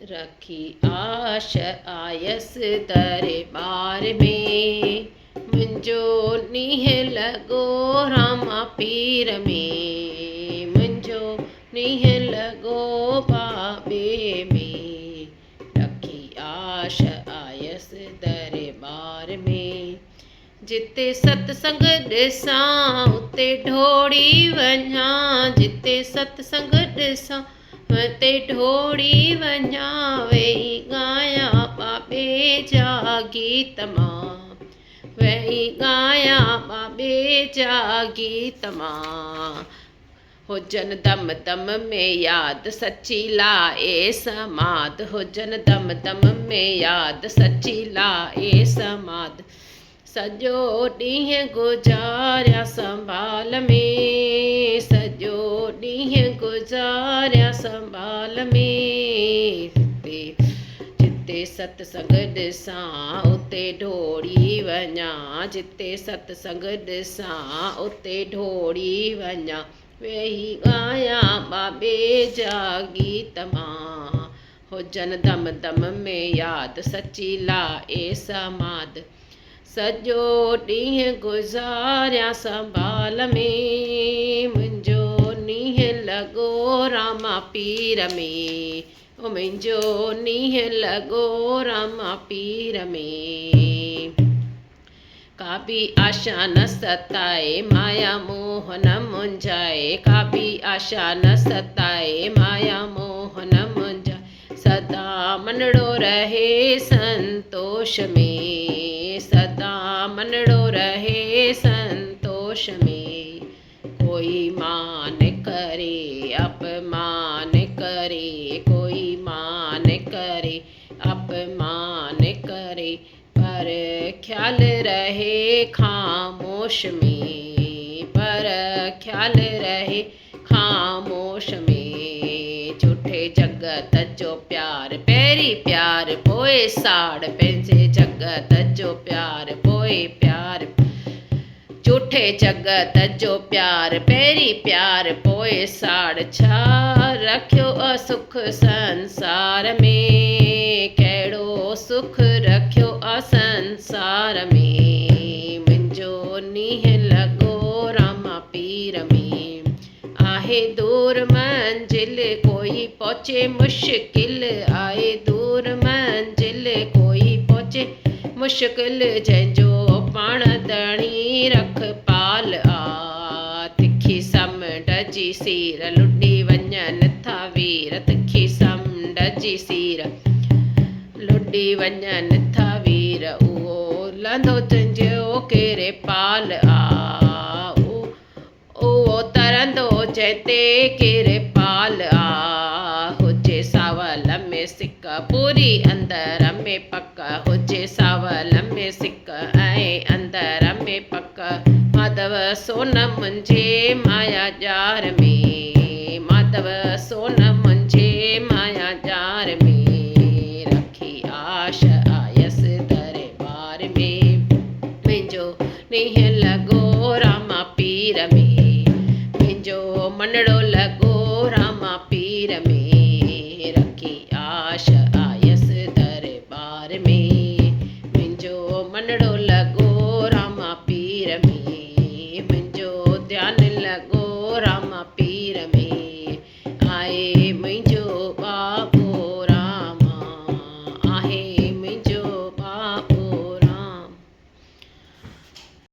रखी आश आयस दरबार में, मुंहिंजो नींहुं लॻो रामा पीर में, मुंहिंजो नींहुं लॻो बाबे में। रखी आश आयस दरबार में, जिते सतसंग ॾिसां उते ढोड़ी वञा, जिते सतसंग ॾिसां उते ढोड़ी वञा, वेही ॻायां बाबे जा गीत मां, वेही ॻायां बाबे जा गीत मां। हुजन दम दम में यादि सची लाए समाद, हुजन दम दम में यादि सची लाए समाद। सॼो ॾींहुं गुज़ारिया संभाल में, सॼो ॾींहुं गुज़ारिया संभाल में। जिते सतसंग ॾिसां उते ढोड़ी वञा, जिते सतसंग ॾिसां उते ढोड़ी वञा, वेही ॻायां बाबे जा गीत मां। हुजन दम दम में यादि सची लाए समाद, सॼो ॾींहुं गुज़ारिया संभाल में, मुंहिंजो नींहुं लॻो रामा पीर में, मुंहिंजो नींहुं लॻो रामा पीर में। का बि आशा न सताए माया मोह न मुंझाए, का बि आशा न सताए माया मोह न मुंझाए, सदा मनड़ो रहे संतोष में, सदा मनड़ो रहे संतोष में। कोई मान करे अपमान करे, कोई मान करे अपमान करे, पर ख्याल रहे खामोश में, पर ख्याल रहे खामोश में। झूठे जगत जो प्यार पहिरीं प्यार पोइ साड़, पंहिंजे जगत जो प्यार पोइ प्यार, झूठे जगत जो प्यार पहिरीं प्यार पोइ साड़। छा रखियो असुख संसार में, कहिड़ो सुख रखियो संसार में, मुंहिंजो नींहुं लॻो रामा पीर में। आहे दूर मंजिल कोई पहुचे मुश्किल, आहे दूर मंजिल कोई पहुचे मुश्किल, जंहिंजो पाण दणी रखपाल आ। तिखी समुंड जी सीर लुॾी वञनि था वीर, तिखी समुंड जी सीर लुॾी वञनि था वीर, उहो लंधो जंहिंजो केरे पाल आ, उहो तरंदो जंहिंते केरे पाल आ। हुजे सावल में सिक पूरी अंदर में पक, हुजे सावल में सिक ऐं अंदर में पक, माधव सोन मुंहिंजे माया जार में, माधव सोन मुंहिंजे माया जार में। रखी आश आयस दरबार में, मुंहिंजो नींहुं लॻो रामा पीर में, मुंहिंजो मनड़ो लॻो रामा पीर में। रखी आश